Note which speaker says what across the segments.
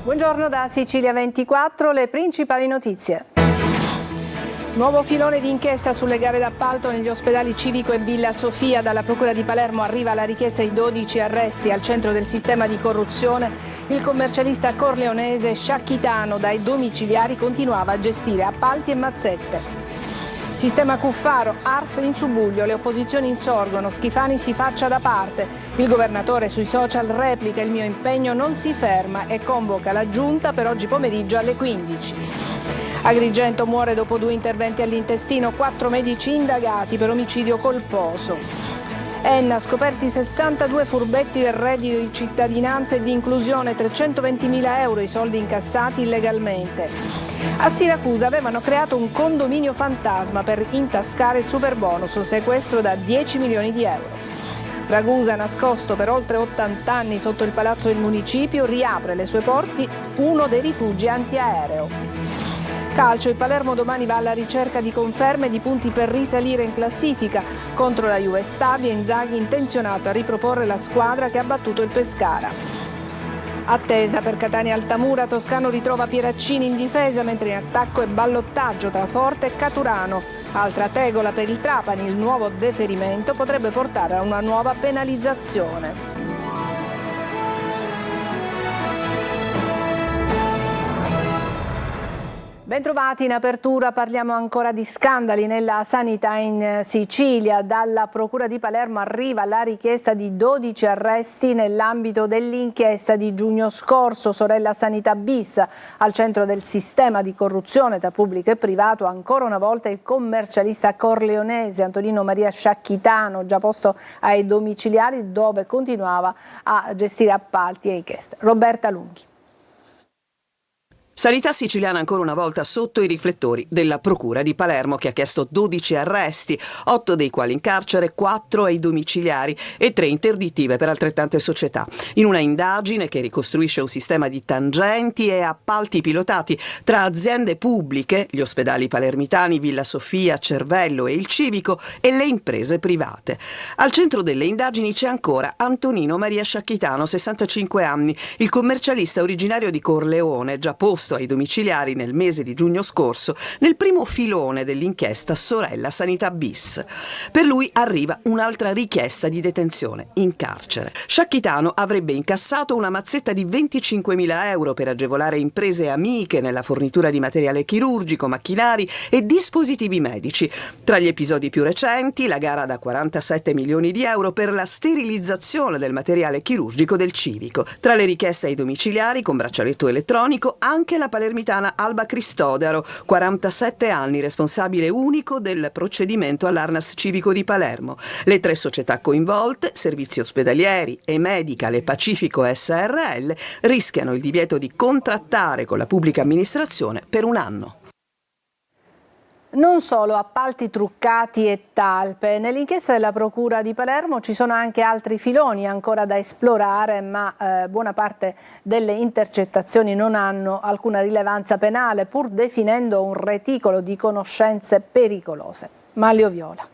Speaker 1: Buongiorno da Sicilia 24, le principali notizie. Nuovo filone di inchiesta sulle gare d'appalto negli ospedali Civico e Villa Sofia. Dalla Procura di Palermo arriva la richiesta di 12 arresti. Al centro del sistema di corruzione il commercialista corleonese Sciacchitano. Dai domiciliari continuava a gestire appalti e mazzette. Sistema Cuffaro, Ars in subbuglio, le opposizioni insorgono, Schifani si faccia da parte. Il governatore sui social replica: il mio impegno non si ferma e convoca la giunta per oggi pomeriggio alle 15. Agrigento muore dopo 2 interventi all'intestino, 4 medici indagati per omicidio colposo. Enna, scoperti 62 furbetti del reddito di cittadinanza e di inclusione, 320.000 euro i soldi incassati illegalmente. A Siracusa avevano creato un condominio fantasma per intascare il superbonus, sequestro da 10 milioni di euro. Ragusa, nascosto per oltre 80 anni sotto il palazzo del municipio, riapre le sue porte uno dei rifugi antiaereo. Calcio, il Palermo domani va alla ricerca di conferme di punti per risalire in classifica. Contro la Juve Stabia, Inzaghi intenzionato a riproporre la squadra che ha battuto il Pescara. Attesa per Catania Altamura, Toscano ritrova Pieraccini in difesa, mentre in attacco è ballottaggio tra Forte e Caturano. Altra tegola per il Trapani, il nuovo deferimento potrebbe portare a una nuova penalizzazione. Bentrovati, in apertura parliamo ancora di scandali nella sanità in Sicilia. Dalla Procura di Palermo arriva la richiesta di 12 arresti nell'ambito dell'inchiesta di giugno scorso, Sorella Sanità bis. Al centro del sistema di corruzione tra pubblico e privato ancora una volta il commercialista corleonese Antonino Maria Sciacchitano, già posto ai domiciliari dove continuava a gestire appalti e inchieste. Roberta Lunghi.
Speaker 2: Sanità siciliana ancora una volta sotto i riflettori della Procura di Palermo, che ha chiesto 12 arresti, 8 dei quali in carcere, 4 ai domiciliari e 3 interdittive per altrettante società, in una indagine che ricostruisce un sistema di tangenti e appalti pilotati tra aziende pubbliche, gli ospedali palermitani Villa Sofia, Cervello e il Civico, e le imprese private. Al centro delle indagini c'è ancora Antonino Maria Sciacchitano, 65 anni, il commercialista originario di Corleone, già posto ai domiciliari nel mese di giugno scorso nel primo filone dell'inchiesta Sorella Sanità bis. Per lui arriva un'altra richiesta di detenzione in carcere. Sciacchitano avrebbe incassato una mazzetta di 25.000 euro per agevolare imprese amiche nella fornitura di materiale chirurgico, macchinari e dispositivi medici. Tra gli episodi più recenti, la gara da 47 milioni di euro per la sterilizzazione del materiale chirurgico del Civico. Tra le richieste ai domiciliari con braccialetto elettronico anche la palermitana Alba Cristodaro, 47 anni, responsabile unico del procedimento all'Arnas Civico di Palermo. Le 3 società coinvolte, Servizi Ospedalieri e Medical e Pacifico SRL, rischiano il divieto di contrattare con la pubblica amministrazione per 1 anno.
Speaker 1: Non solo appalti truccati e talpe, nell'inchiesta della Procura di Palermo ci sono anche altri filoni ancora da esplorare, ma buona parte delle intercettazioni non hanno alcuna rilevanza penale, pur definendo un reticolo di conoscenze pericolose. Manlio Viola.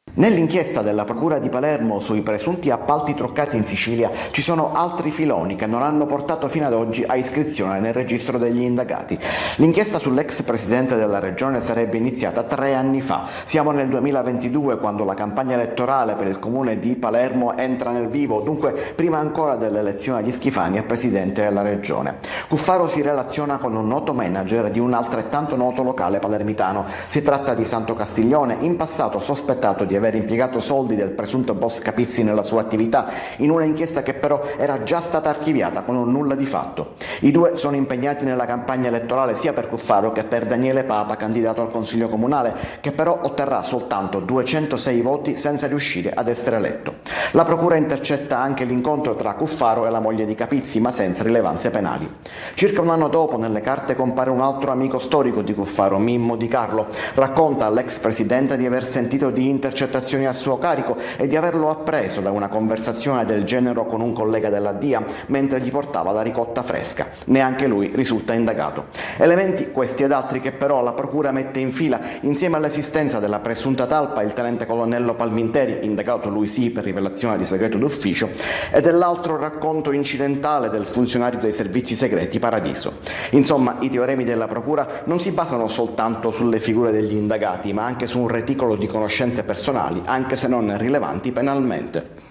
Speaker 3: Nell'inchiesta della Procura di Palermo sui presunti appalti truccati in Sicilia ci sono altri filoni che non hanno portato fino ad oggi a iscrizione nel registro degli indagati. L'inchiesta sull'ex presidente della regione sarebbe iniziata 3 anni fa. Siamo nel 2022 quando la campagna elettorale per il comune di Palermo entra nel vivo, dunque prima ancora dell'elezione di Schifani a presidente della regione. Cuffaro si relaziona con un noto manager di un altrettanto noto locale palermitano. Si tratta di Santo Castiglione, in passato sospettato di aver impiegato soldi del presunto boss Capizzi nella sua attività, in una inchiesta che però era già stata archiviata con un nulla di fatto. I due sono impegnati nella campagna elettorale sia per Cuffaro che per Daniele Papa, candidato al Consiglio Comunale, che però otterrà soltanto 206 voti senza riuscire ad essere eletto. La procura intercetta anche l'incontro tra Cuffaro e la moglie di Capizzi, ma senza rilevanze penali. Circa 1 anno dopo, nelle carte compare un altro amico storico di Cuffaro, Mimmo Di Carlo. Racconta all'ex presidente di aver sentito di intercettare intercettazioni a suo carico e di averlo appreso da una conversazione del genere con un collega della DIA mentre gli portava la ricotta fresca. Neanche lui risulta indagato. Elementi questi ed altri che però la procura mette in fila insieme all'esistenza della presunta talpa il tenente colonnello Palminteri, indagato lui sì per rivelazione di segreto d'ufficio, e dell'altro racconto incidentale del funzionario dei servizi segreti Paradiso. Insomma, i teoremi della procura non si basano soltanto sulle figure degli indagati, ma anche su un reticolo di conoscenze personali, anche se non rilevanti penalmente.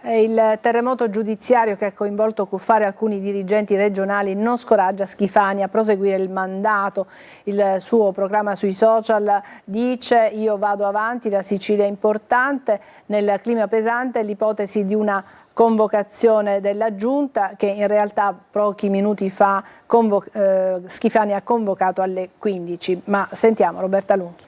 Speaker 1: Il terremoto giudiziario che ha coinvolto Cuffaro e alcuni dirigenti regionali non scoraggia Schifani a proseguire il mandato. Il suo proclama sui social dice: io vado avanti, la Sicilia è importante. Nel clima pesante l'ipotesi di una convocazione della giunta che in realtà pochi minuti fa Schifani ha convocato alle 15. Ma sentiamo Roberta Lunghi.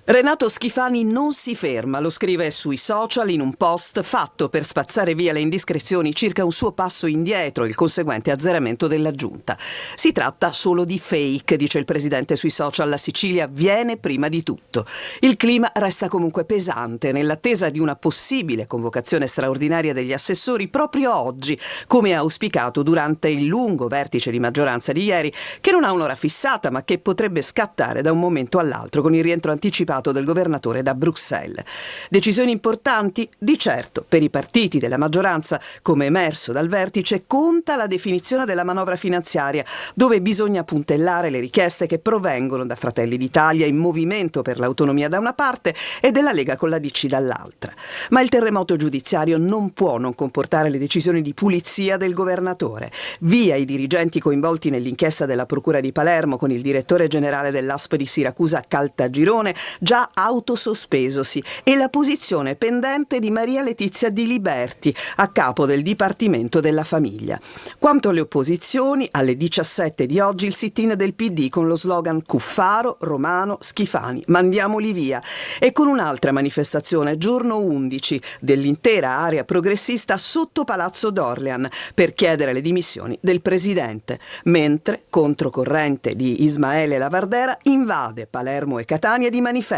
Speaker 2: Renato Schifani non si ferma, lo scrive sui social in un post fatto per spazzare via le indiscrezioni circa un suo passo indietro e il conseguente azzeramento della giunta. Si tratta solo di fake, dice il presidente sui social, la Sicilia viene prima di tutto. Il clima resta comunque pesante nell'attesa di una possibile convocazione straordinaria degli assessori proprio oggi, come auspicato durante il lungo vertice di maggioranza di ieri, che non ha un'ora fissata ma che potrebbe scattare da un momento all'altro con il rientro anticipato del governatore da Bruxelles. Decisioni importanti? Di certo, per i partiti della maggioranza, come emerso dal vertice, conta la definizione della manovra finanziaria, dove bisogna puntellare le richieste che provengono da Fratelli d'Italia in Movimento per l'Autonomia da una parte e della Lega con la DC dall'altra. Ma il terremoto giudiziario non può non comportare le decisioni di pulizia del governatore. Via i dirigenti coinvolti nell'inchiesta della Procura di Palermo con il direttore generale dell'ASP di Siracusa Caltagirone, già autosospesosi, e la posizione pendente di Maria Letizia Di Liberti a capo del Dipartimento della Famiglia. Quanto alle opposizioni, alle 17 di oggi il sit-in del PD con lo slogan Cuffaro, Romano, Schifani, mandiamoli via, e con un'altra manifestazione giorno 11 dell'intera area progressista sotto Palazzo d'Orlean per chiedere le dimissioni del presidente, mentre controcorrente di Ismaele Lavardera invade Palermo e Catania di manifesti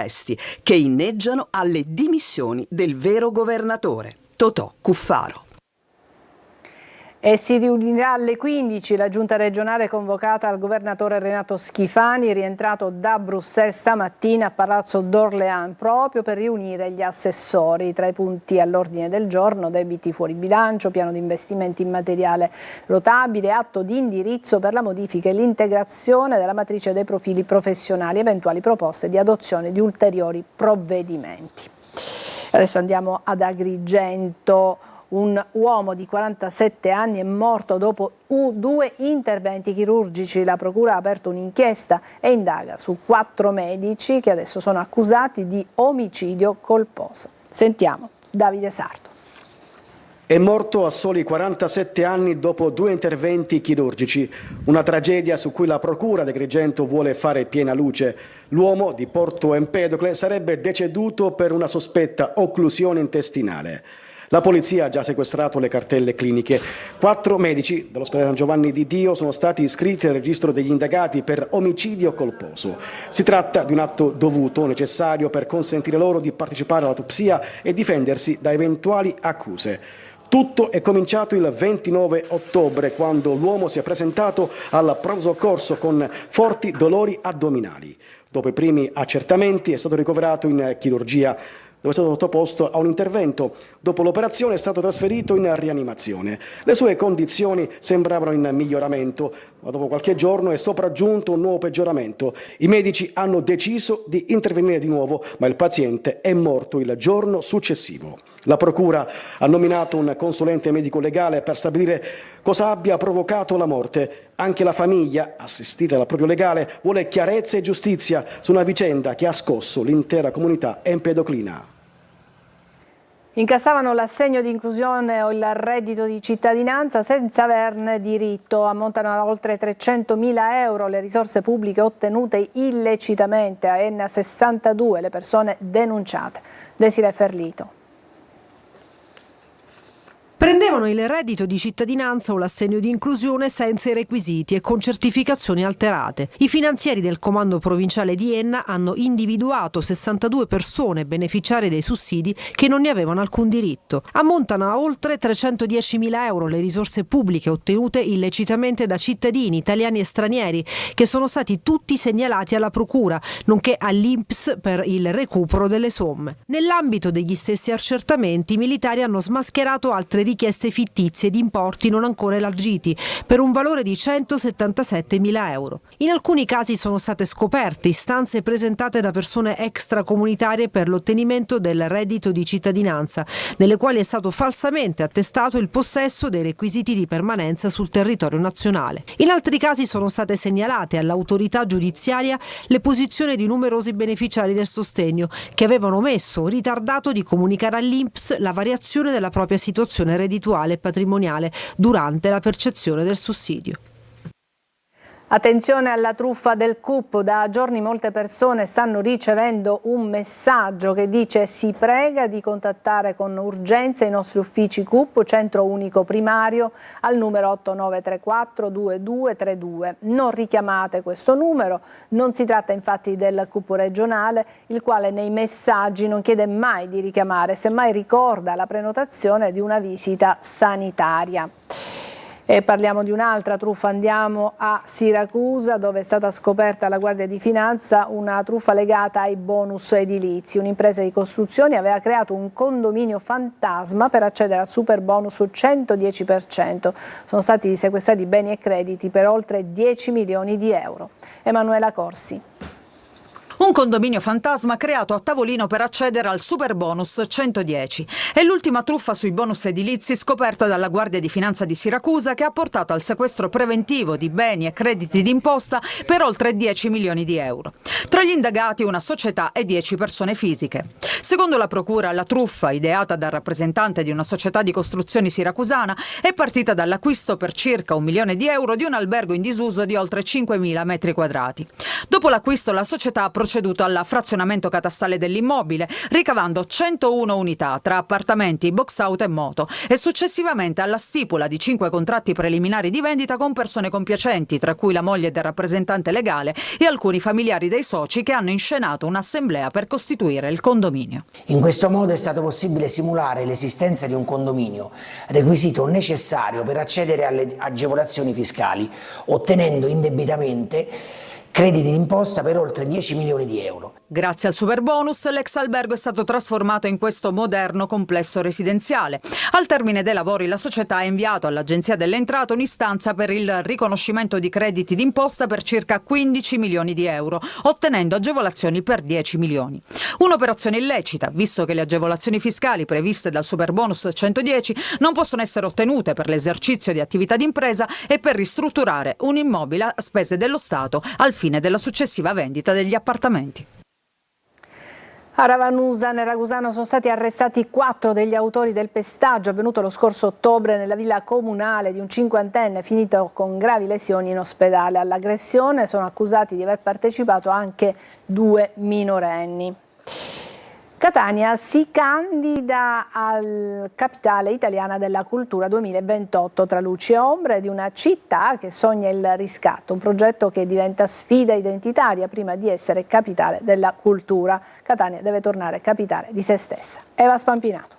Speaker 2: che inneggiano alle dimissioni del vero governatore, Totò Cuffaro.
Speaker 1: E si riunirà alle 15 la giunta regionale convocata al governatore Renato Schifani, rientrato da Bruxelles stamattina a Palazzo d'Orléans, proprio per riunire gli assessori. Tra i punti all'ordine del giorno: debiti fuori bilancio, piano di investimenti in materiale rotabile, atto di indirizzo per la modifica e l'integrazione della matrice dei profili professionali, eventuali proposte di adozione di ulteriori provvedimenti. Adesso andiamo ad Agrigento. Un uomo di 47 anni è morto dopo 2 interventi chirurgici. La procura ha aperto un'inchiesta e indaga su 4 medici che adesso sono accusati di omicidio colposo. Sentiamo Davide Sardo.
Speaker 4: È morto a soli 47 anni dopo 2 interventi chirurgici, una tragedia su cui la procura di Agrigento vuole fare piena luce. L'uomo di Porto Empedocle sarebbe deceduto per una sospetta occlusione intestinale. La polizia ha già sequestrato le cartelle cliniche. 4 medici dell'ospedale San Giovanni di Dio sono stati iscritti al registro degli indagati per omicidio colposo. Si tratta di un atto dovuto, necessario per consentire loro di partecipare all'autopsia e difendersi da eventuali accuse. Tutto è cominciato il 29 ottobre, quando l'uomo si è presentato al pronto soccorso con forti dolori addominali. Dopo i primi accertamenti è stato ricoverato in chirurgia, dove è stato sottoposto a un intervento. Dopo l'operazione è stato trasferito in rianimazione. Le sue condizioni sembravano in miglioramento, ma dopo qualche giorno è sopraggiunto un nuovo peggioramento. I medici hanno deciso di intervenire di nuovo, ma il paziente è morto il giorno successivo. La procura ha nominato un consulente medico legale per stabilire cosa abbia provocato la morte. Anche la famiglia, assistita dal proprio legale, vuole chiarezza e giustizia su una vicenda che ha scosso l'intera comunità empedoclina.
Speaker 1: Incassavano l'assegno di inclusione o il reddito di cittadinanza senza averne diritto. Ammontano a oltre 300.000 euro le risorse pubbliche ottenute illecitamente. A Enna 62 le persone denunciate. Desiree Ferlito.
Speaker 5: Prendevano il reddito di cittadinanza o l'assegno di inclusione senza i requisiti e con certificazioni alterate. I finanzieri del comando provinciale di Enna hanno individuato 62 persone beneficiarie dei sussidi che non ne avevano alcun diritto. Ammontano a oltre 310.000 euro le risorse pubbliche ottenute illecitamente da cittadini italiani e stranieri, che sono stati tutti segnalati alla procura, nonché all'INPS per il recupero delle somme. Nell'ambito degli stessi accertamenti, i militari hanno smascherato altre richieste fittizie di importi non ancora elargiti per un valore di 177.000 euro. In alcuni casi sono state scoperte istanze presentate da persone extracomunitarie per l'ottenimento del reddito di cittadinanza, nelle quali è stato falsamente attestato il possesso dei requisiti di permanenza sul territorio nazionale. In altri casi sono state segnalate all'autorità giudiziaria le posizioni di numerosi beneficiari del sostegno che avevano omesso o ritardato di comunicare all'INPS la variazione della propria situazione reddituale e patrimoniale durante la percezione del sussidio.
Speaker 1: Attenzione alla truffa del CUP, da giorni molte persone stanno ricevendo un messaggio che dice: si prega di contattare con urgenza i nostri uffici CUP, Centro Unico Primario, al numero 8934 2232. Non richiamate questo numero, non si tratta infatti del CUP regionale, il quale nei messaggi non chiede mai di richiamare, semmai ricorda la prenotazione di una visita sanitaria. E parliamo di un'altra truffa, andiamo a Siracusa, dove è stata scoperta alla Guardia di Finanza una truffa legata ai bonus edilizi. Un'impresa di costruzioni aveva creato un condominio fantasma per accedere al super bonus 110%. Sono stati sequestrati beni e crediti per oltre 10 milioni di euro. Emanuela Corsi.
Speaker 6: Un condominio fantasma creato a tavolino per accedere al super bonus 110. È l'ultima truffa sui bonus edilizi scoperta dalla Guardia di Finanza di Siracusa, che ha portato al sequestro preventivo di beni e crediti d'imposta per oltre 10 milioni di euro. Tra gli indagati una società e 10 persone fisiche. Secondo la procura, la truffa, ideata dal rappresentante di una società di costruzioni siracusana, è partita dall'acquisto per circa 1 milione di euro di un albergo in disuso di oltre 5.000 metri quadrati. Dopo l'acquisto la società ha proceduto alla frazionamento catastale dell'immobile, ricavando 101 unità tra appartamenti, box out e moto, e successivamente alla stipula di 5 contratti preliminari di vendita con persone compiacenti, tra cui la moglie del rappresentante legale e alcuni familiari dei soci, che hanno inscenato un'assemblea per costituire il condominio.
Speaker 7: In questo modo è stato possibile simulare l'esistenza di un condominio, requisito necessario per accedere alle agevolazioni fiscali, ottenendo indebitamente crediti d'imposta per oltre 10 milioni di euro.
Speaker 6: Grazie al superbonus, l'ex albergo è stato trasformato in questo moderno complesso residenziale. Al termine dei lavori la società ha inviato all'Agenzia delle Entrate un'istanza per il riconoscimento di crediti d'imposta per circa 15 milioni di euro, ottenendo agevolazioni per 10 milioni. Un'operazione illecita, visto che le agevolazioni fiscali previste dal superbonus 110 non possono essere ottenute per l'esercizio di attività d'impresa e per ristrutturare un immobile a spese dello Stato al fine della successiva vendita degli appartamenti.
Speaker 1: A Ravanusa, nel Ragusano, sono stati arrestati 4 degli autori del pestaggio avvenuto lo scorso ottobre nella villa comunale di un 50enne finito con gravi lesioni in ospedale. All'aggressione sono accusati di aver partecipato anche 2 minorenni. Catania si candida al Capitale Italiana della Cultura 2028, tra luci e ombre di una città che sogna il riscatto, un progetto che diventa sfida identitaria prima di essere capitale della cultura. Catania deve tornare capitale di se stessa. Eva Spampinato.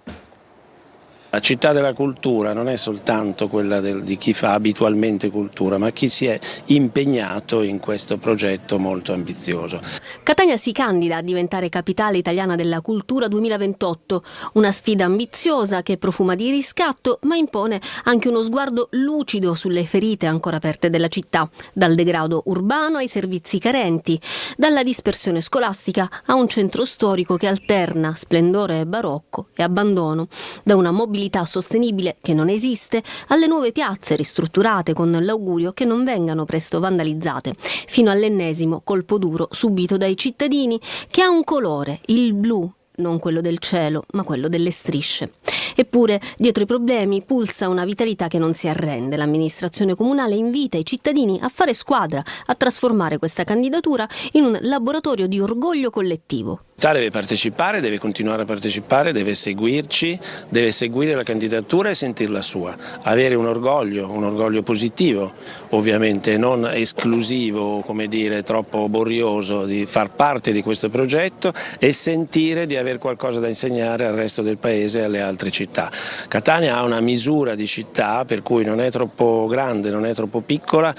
Speaker 8: La città della cultura non è soltanto quella di chi fa abitualmente cultura, ma chi si è impegnato in questo progetto molto ambizioso.
Speaker 9: Catania si candida a diventare capitale italiana della cultura 2028, una sfida ambiziosa che profuma di riscatto, ma impone anche uno sguardo lucido sulle ferite ancora aperte della città, dal degrado urbano ai servizi carenti, dalla dispersione scolastica a un centro storico che alterna splendore barocco e abbandono, da una mobilità sostenibile che non esiste alle nuove piazze ristrutturate con l'augurio che non vengano presto vandalizzate, fino all'ennesimo colpo duro subito dai cittadini, che ha un colore, il blu, non quello del cielo, ma quello delle strisce. Eppure, dietro i problemi pulsa una vitalità che non si arrende. L'amministrazione comunale invita i cittadini a fare squadra, a trasformare questa candidatura in un laboratorio di orgoglio collettivo.
Speaker 8: città deve partecipare, deve continuare a partecipare, deve seguirci, deve seguire la candidatura e sentirla sua, avere un orgoglio positivo, ovviamente non esclusivo, come dire, troppo borioso, di far parte di questo progetto e sentire di avere qualcosa da insegnare al resto del paese e alle altre città. Catania ha una misura di città per cui non è troppo grande, non è troppo piccola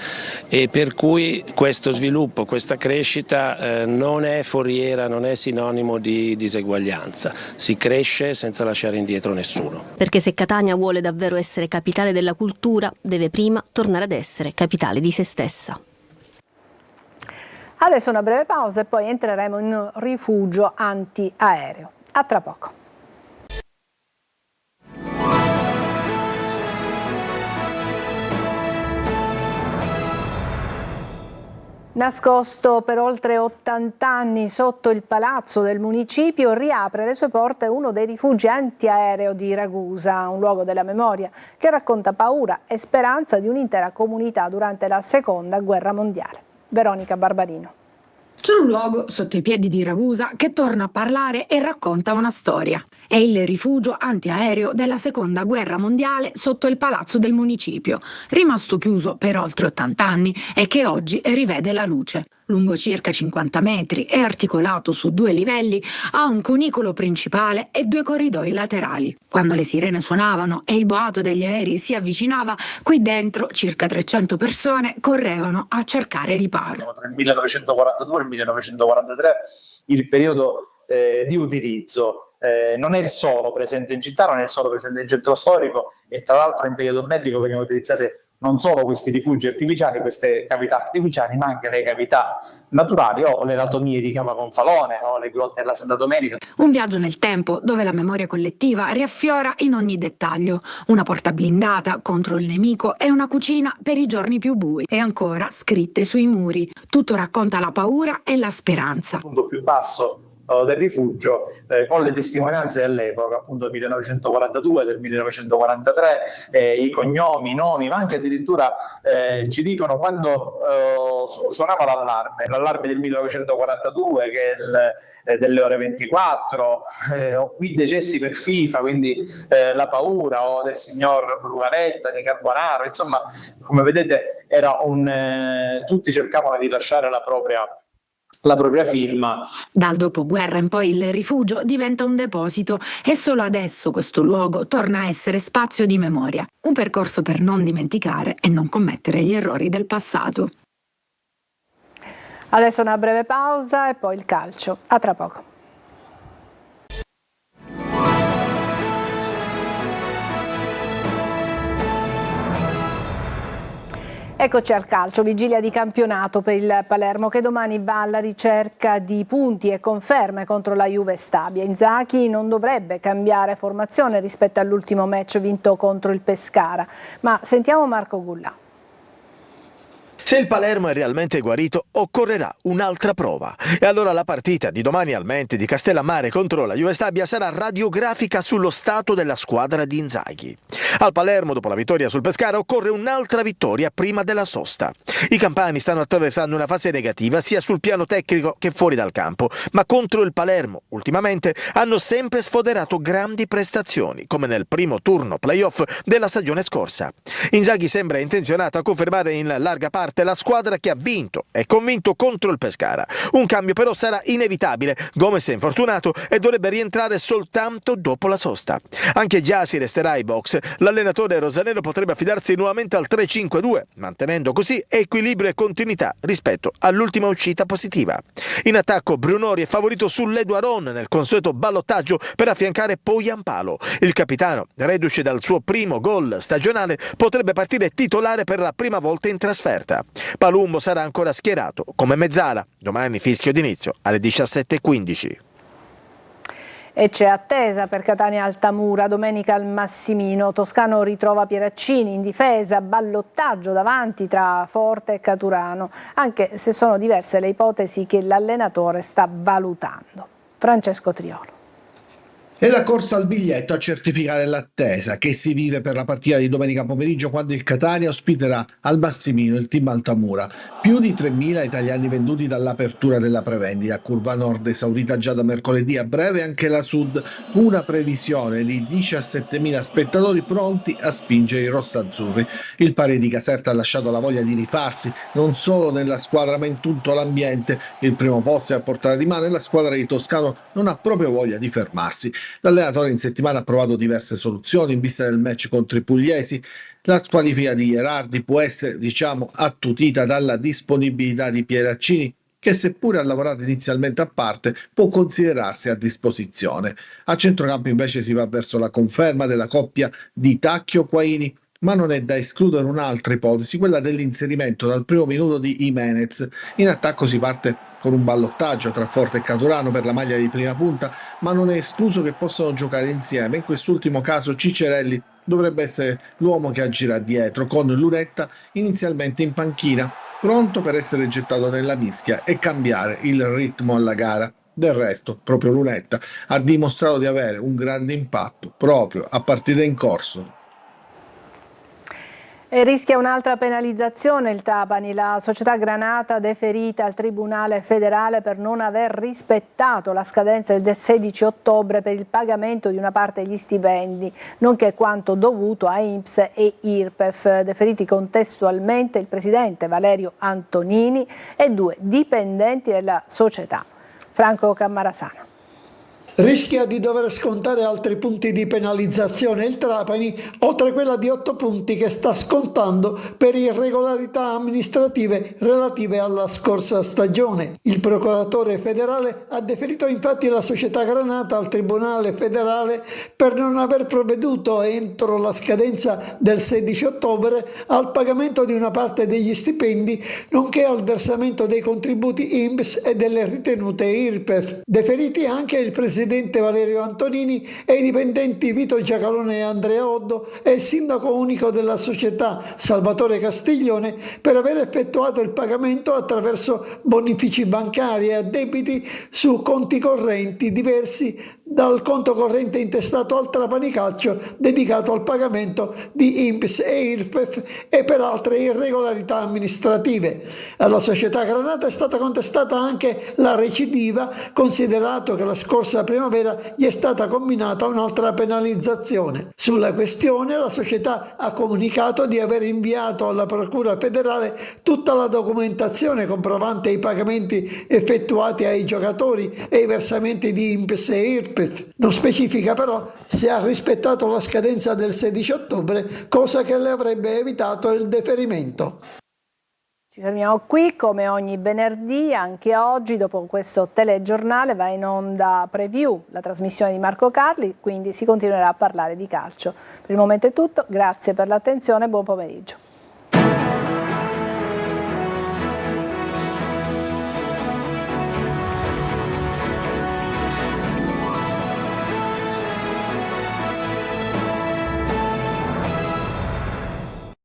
Speaker 8: e per cui questo sviluppo, questa crescita non è foriera, non è sinonimo di diseguaglianza. Si cresce senza lasciare indietro nessuno.
Speaker 9: Perché se Catania vuole davvero essere capitale della cultura, deve prima tornare ad essere capitale di se stessa.
Speaker 1: Adesso una breve pausa e poi entreremo in un rifugio antiaereo. A tra poco. Nascosto per oltre 80 anni sotto il palazzo del municipio, riapre le sue porte uno dei rifugi antiaereo di Ragusa, un luogo della memoria che racconta paura e speranza di un'intera comunità durante la Seconda Guerra Mondiale. Veronica Barbarino.
Speaker 10: C'è un luogo sotto i piedi di Ragusa che torna a parlare e racconta una storia. È il rifugio antiaereo della Seconda Guerra Mondiale sotto il palazzo del municipio, rimasto chiuso per oltre 80 anni e che oggi rivede la luce. Lungo circa 50 metri e articolato su 2 livelli, ha un cunicolo principale e 2 corridoi laterali. Quando le sirene suonavano e il boato degli aerei si avvicinava, qui dentro circa 300 persone correvano a cercare riparo.
Speaker 11: Tra il 1942 e il 1943 il periodo di utilizzo. Non è il solo presente in città, non è il solo presente in centro storico e tra l'altro in periodo bellico vengono utilizzate non solo questi rifugi artificiali, queste cavità artificiali, ma anche le cavità naturali o le latomie di Cava Gonfalone o le grotte della Santa Domenica.
Speaker 10: Un viaggio nel tempo dove la memoria collettiva riaffiora in ogni dettaglio. Una porta blindata contro il nemico e una cucina per i giorni più bui. E ancora scritte sui muri. Tutto racconta la paura e la speranza.
Speaker 11: Il punto più basso del rifugio, con le testimonianze dell'epoca, appunto del 1942, del 1943, i cognomi, i nomi, ma anche addirittura ci dicono quando suonava l'allarme del 1942 che è delle ore 24, ho qui decessi per FIFA, quindi la paura, o del signor Brugaretta, di Carbonaro, insomma, come vedete era tutti cercavano di lasciare la propria firma.
Speaker 10: Dal dopoguerra in poi il rifugio diventa un deposito e solo adesso questo luogo torna a essere spazio di memoria. Un percorso per non dimenticare e non commettere gli errori del passato.
Speaker 1: Adesso una breve pausa e poi il calcio. A tra poco. Eccoci al calcio, vigilia di campionato per il Palermo che domani va alla ricerca di punti e conferme contro la Juve Stabia. Inzaghi non dovrebbe cambiare formazione rispetto all'ultimo match vinto contro il Pescara, ma sentiamo Marco Gullà.
Speaker 12: Se il Palermo è realmente guarito, occorrerà un'altra prova. E allora la partita di domani al Mente di Castellammare contro la Juve Stabia sarà radiografica sullo stato della squadra di Inzaghi. Al Palermo, dopo la vittoria sul Pescara, occorre un'altra vittoria prima della sosta. I campani stanno attraversando una fase negativa sia sul piano tecnico che fuori dal campo, ma contro il Palermo, ultimamente, hanno sempre sfoderato grandi prestazioni, come nel primo turno playoff della stagione scorsa. Inzaghi sembra intenzionato a confermare in larga parte la squadra che ha vinto e convinto contro il Pescara. Un cambio però sarà inevitabile. Gomez è infortunato e dovrebbe rientrare soltanto dopo la sosta. Anche Gyasi resterà ai box. L'allenatore rosanero potrebbe affidarsi nuovamente al 3-5-2, mantenendo così equilibrio e continuità rispetto all'ultima uscita positiva. In attacco Brunori è favorito sull'Eduaron nel consueto ballottaggio per affiancare Poyampalo. Il capitano, reduce dal suo primo gol stagionale, potrebbe partire titolare per la prima volta in trasferta. Palumbo sarà ancora schierato come mezzala. Domani fischio d'inizio alle 17:15.
Speaker 1: E c'è attesa per Catania Altamura, domenica al Massimino. Toscano ritrova Pieraccini in difesa, ballottaggio davanti tra Forte e Caturano, anche se sono diverse le ipotesi che l'allenatore sta valutando. Francesco Triolo.
Speaker 13: E la corsa al biglietto a certificare l'attesa che si vive per la partita di domenica pomeriggio, quando il Catania ospiterà al Massimino il team Altamura. Più di 3.000 italiani venduti dall'apertura della prevendita. Curva Nord esaurita già da mercoledì, a breve anche la Sud, una previsione di 17.000 spettatori pronti a spingere i rossazzurri. Il Pari di Caserta ha lasciato la voglia di rifarsi, non solo nella squadra ma in tutto l'ambiente. Il primo posto è a portata di mano e la squadra di Toscano non ha proprio voglia di fermarsi. L'allenatore in settimana ha provato diverse soluzioni in vista del match contro i pugliesi. La squalifica di Gherardi può essere, attutita dalla disponibilità di Pieraccini, che seppure ha lavorato inizialmente a parte, può considerarsi a disposizione. A centrocampo invece si va verso la conferma della coppia di Tacchio-Quaini, ma non è da escludere un'altra ipotesi, quella dell'inserimento dal primo minuto di Jimenez. In attacco si parte con un ballottaggio tra Forte e Caturano per la maglia di prima punta, ma non è escluso che possano giocare insieme. In quest'ultimo caso Ciccerelli dovrebbe essere l'uomo che agirà dietro, con Lunetta inizialmente in panchina, pronto per essere gettato nella mischia e cambiare il ritmo alla gara. Del resto, proprio Lunetta ha dimostrato di avere un grande impatto proprio a partita in corso.
Speaker 1: E rischia un'altra penalizzazione il Trapani. La società Granata deferita al Tribunale federale per non aver rispettato la scadenza del 16 ottobre per il pagamento di una parte degli stipendi, nonché quanto dovuto a INPS e IRPEF, deferiti contestualmente il presidente Valerio Antonini e 2 dipendenti della società. Franco Cammarasano.
Speaker 14: Rischia di dover scontare altri punti di penalizzazione il Trapani, oltre quella di 8 punti che sta scontando per irregolarità amministrative relative alla scorsa stagione. Il procuratore federale ha deferito infatti la società Granata al Tribunale federale per non aver provveduto entro la scadenza del 16 ottobre al pagamento di una parte degli stipendi, nonché al versamento dei contributi INPS e delle ritenute IRPEF. Deferiti anche il presidente Valerio Antonini e i dipendenti Vito Giacalone e Andrea Oddo e il sindaco unico della società Salvatore Castiglione per aver effettuato il pagamento attraverso bonifici bancari e addebiti su conti correnti diversi dal conto corrente intestato al Trapani Calcio dedicato al pagamento di INPS e IRPEF e per altre irregolarità amministrative. Alla società Granata è stata contestata anche la recidiva, considerato che la scorsa primavera gli è stata comminata un'altra penalizzazione. Sulla questione la società ha comunicato di aver inviato alla Procura federale tutta la documentazione comprovante i pagamenti effettuati ai giocatori e i versamenti di INPS e IRPEF. Non specifica però se ha rispettato la scadenza del 16 ottobre, cosa che le avrebbe evitato il deferimento.
Speaker 1: Ci fermiamo qui, come ogni venerdì, anche oggi dopo questo telegiornale va in onda Preview, la trasmissione di Marco Carli, quindi si continuerà a parlare di calcio. Per il momento è tutto, grazie per l'attenzione e buon pomeriggio.